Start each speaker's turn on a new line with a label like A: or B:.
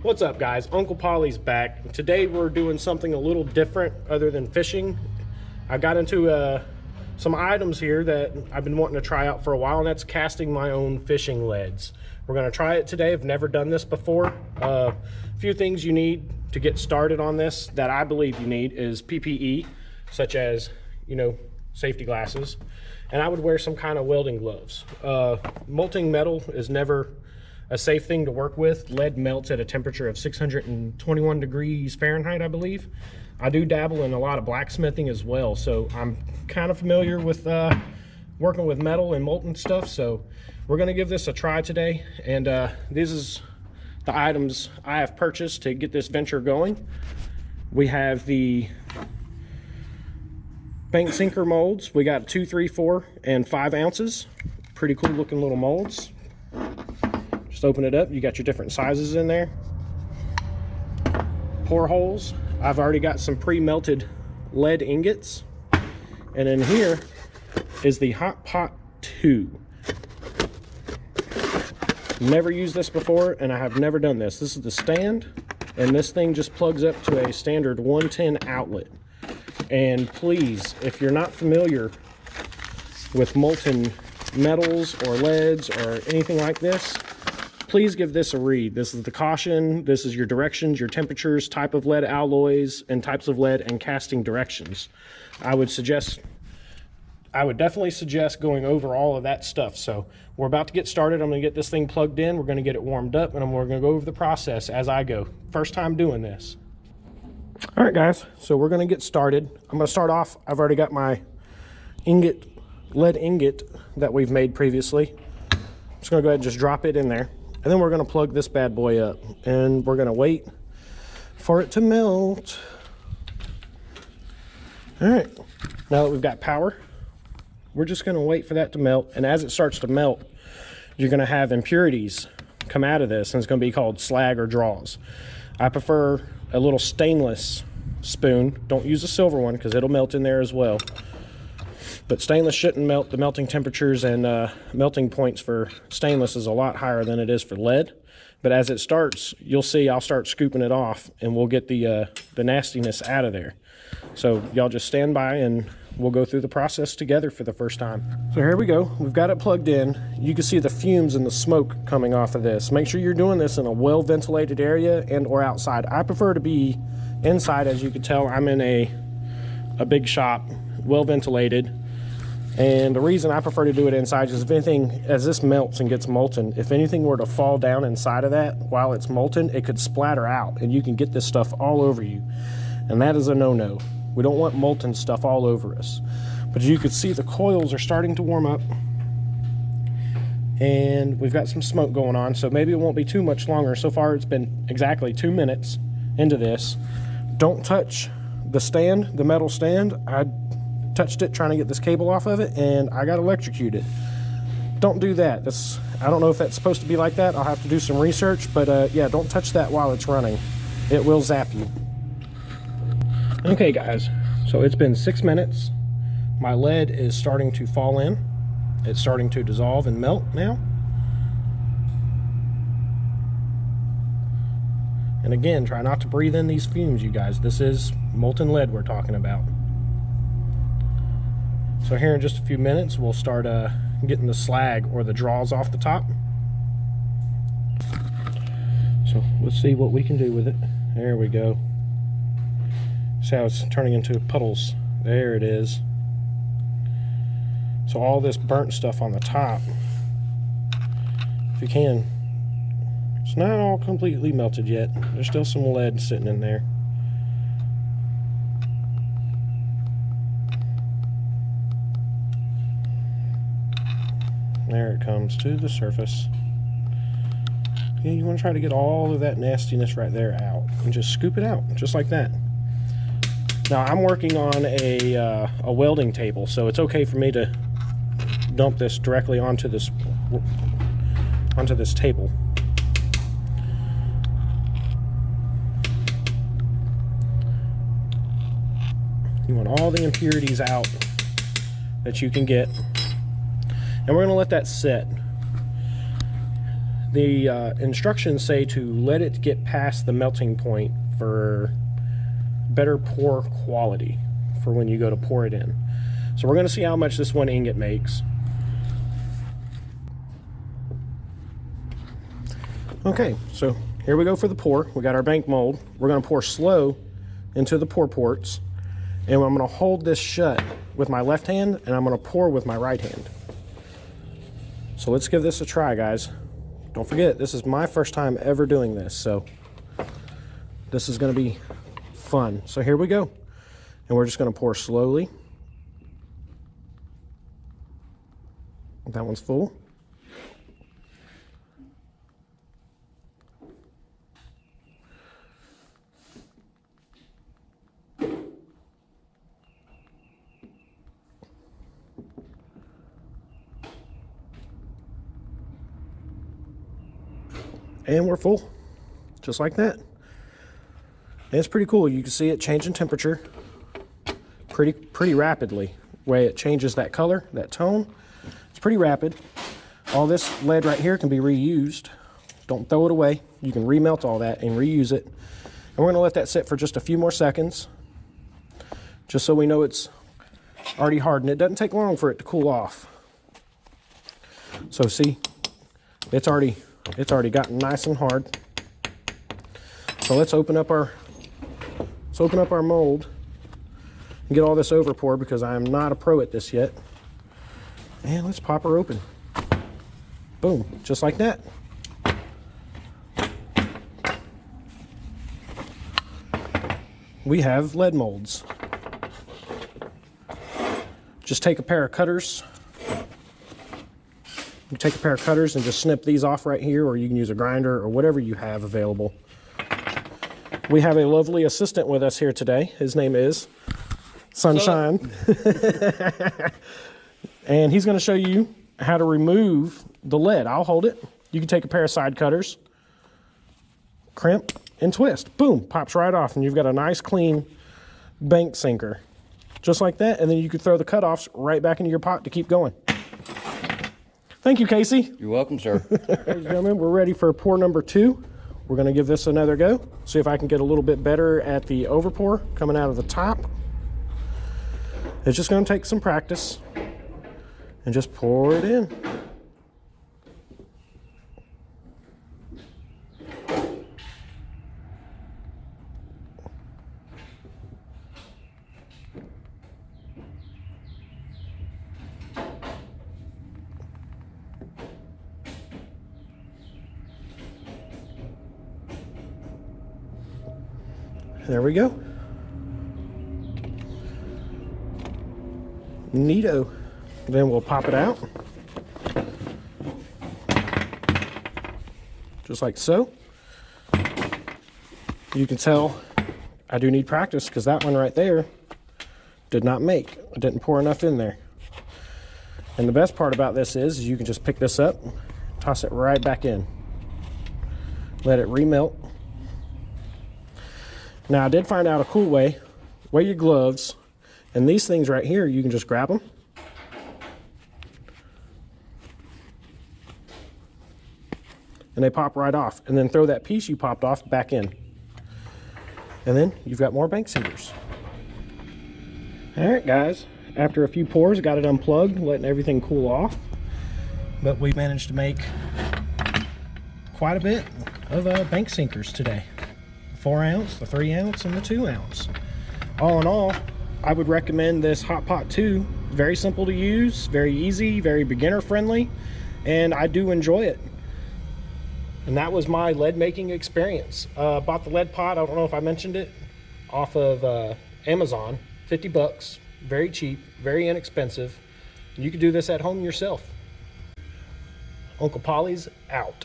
A: What's up, guys? Uncle Polly's back. Today we're doing something a little different other than fishing. I got into some items here that I've been wanting to try out for a while, and that's casting my own fishing leads. We're going to try it today. I've never done this before. A few things you need to get started on this that I believe you need is PPE, such as, safety glasses, and I would wear some kind of welding gloves. Molting metal is never a safe thing to work with. Lead melts at a temperature of 621 degrees Fahrenheit, I believe. I do dabble in a lot of blacksmithing as well, so I'm kind of familiar with working with metal and molten stuff. So we're going to give this a try today, and this is the items I have purchased to get this venture going. We have the bank sinker molds. We got 2, 3, 4, and 5 ounces. Pretty cool looking little molds. Just open it up, you got your different sizes in there. Pour holes. I've already got some pre-melted lead ingots. And in here is the Hot Pot 2. Never used this before, and I have never done this. This is the stand, and this thing just plugs up to a standard 110 outlet. And please, if you're not familiar with molten metals or leads or anything like this, please give this a read. This is the caution, this is your directions, your temperatures, type of lead alloys, and types of lead and casting directions. I would definitely suggest going over all of that stuff. So we're about to get started. I'm gonna get this thing plugged in, we're gonna get it warmed up, and we're gonna go over the process as I go. First time doing this. All right, guys, so we're gonna get started. I'm gonna start off, I've already got my lead ingot that we've made previously. I'm just gonna go ahead and just drop it in there. And then we're going to plug this bad boy up, and we're going to wait for it to melt. All right, now that we've got power, we're just going to wait for that to melt. And as it starts to melt, you're going to have impurities come out of this, and it's going to be called slag or draws. I prefer a little stainless spoon. Don't use a silver one because it'll melt in there as well. But stainless shouldn't melt. The melting temperatures and melting points for stainless is a lot higher than it is for lead. But as it starts, you'll see I'll start scooping it off, and we'll get the nastiness out of there. So y'all just stand by, and we'll go through the process together for the first time. So here we go. We've got it plugged in. You can see the fumes and the smoke coming off of this. Make sure you're doing this in a well-ventilated area and or outside. I prefer to be inside. As you can tell, I'm in a big shop, well-ventilated. And the reason I prefer to do it inside is if anything, as this melts and gets molten, if anything were to fall down inside of that while it's molten, it could splatter out, and you can get this stuff all over you. And that is a no-no. We don't want molten stuff all over us. But you can see the coils are starting to warm up, and we've got some smoke going on, so maybe it won't be too much longer. So far it's been exactly 2 minutes into this. Don't touch the stand, the metal stand. I touched it trying to get this cable off of it, and I got electrocuted. Don't do that. I don't know if that's supposed to be like that. I'll have to do some research, but yeah, don't touch that while it's running. It will zap you. Okay, guys, so it's been 6 minutes. My lead is starting to fall in. It's starting to dissolve and melt now. And again, try not to breathe in these fumes, you guys. This is molten lead we're talking about. So here in just a few minutes, we'll start getting the slag or the draws off the top. So let's see what we can do with it. There we go. See how it's turning into puddles. There it is. So all this burnt stuff on the top, if you can, it's not all completely melted yet. There's still some lead sitting in there. There it comes to the surface. Yeah, you want to try to get all of that nastiness right there out, and just scoop it out, just like that. Now I'm working on a welding table, so it's okay for me to dump this directly onto this table. You want all the impurities out that you can get. And we're going to let that sit. The instructions say to let it get past the melting point for better pour quality for when you go to pour it in. So we're going to see how much this one ingot makes. Okay, so here we go for the pour. We got our bank mold. We're going to pour slow into the pour ports, and I'm going to hold this shut with my left hand, and I'm going to pour with my right hand. So let's give this a try, guys. Don't forget, this is my first time ever doing this, so this is going to be fun. So here we go, and we're just going to pour slowly. That one's full. And we're full, just like that. And it's pretty cool. You can see it changing temperature pretty rapidly. The way it changes that color, that tone, it's pretty rapid. All this lead right here can be reused. Don't throw it away. You can remelt all that and reuse it. And we're gonna let that sit for just a few more seconds, just so we know it's already hardened. It doesn't take long for it to cool off. So see, it's already gotten nice and hard. So let's open up our mold and get all this over pour, because I am not a pro at this yet. And let's pop her open. Boom, just like that. We have lead molds. Just take a pair of cutters. You take a pair of cutters and just snip these off right here, or you can use a grinder or whatever you have available. We have a lovely assistant with us here today. His name is Sunshine. And he's going to show you how to remove the lead. I'll hold it. You can take a pair of side cutters, crimp, and twist. Boom, pops right off, and you've got a nice clean bank sinker. Just like that, and then you can throw the cutoffs right back into your pot to keep going. Thank you, Casey.
B: You're welcome, sir.
A: Ladies and gentlemen, we're ready for pour number 2. We're going to give this another go. See if I can get a little bit better at the overpour coming out of the top. It's just going to take some practice. And just pour it in. There we go. Neato. Then we'll pop it out. Just like so. You can tell I do need practice, because that one right there did not make. I didn't pour enough in there. And the best part about this is you can just pick this up, toss it right back in. Let it remelt. Now, I did find out a cool way. Wear your gloves, and these things right here, you can just grab them. And they pop right off. And then throw that piece you popped off back in. And then you've got more bank sinkers. All right, guys. After a few pours, got it unplugged, letting everything cool off. But we managed to make quite a bit of bank sinkers today. 4 ounce, the 3 ounce, and the 2 ounce. All in all, I would recommend this Hot Pot 2. Very simple to use, very easy, very beginner friendly, and I do enjoy it. And that was my lead making experience. Bought the lead pot, I don't know if I mentioned it, off of Amazon. 50 bucks, very cheap, very inexpensive. You could do this at home yourself. Uncle Polly's out.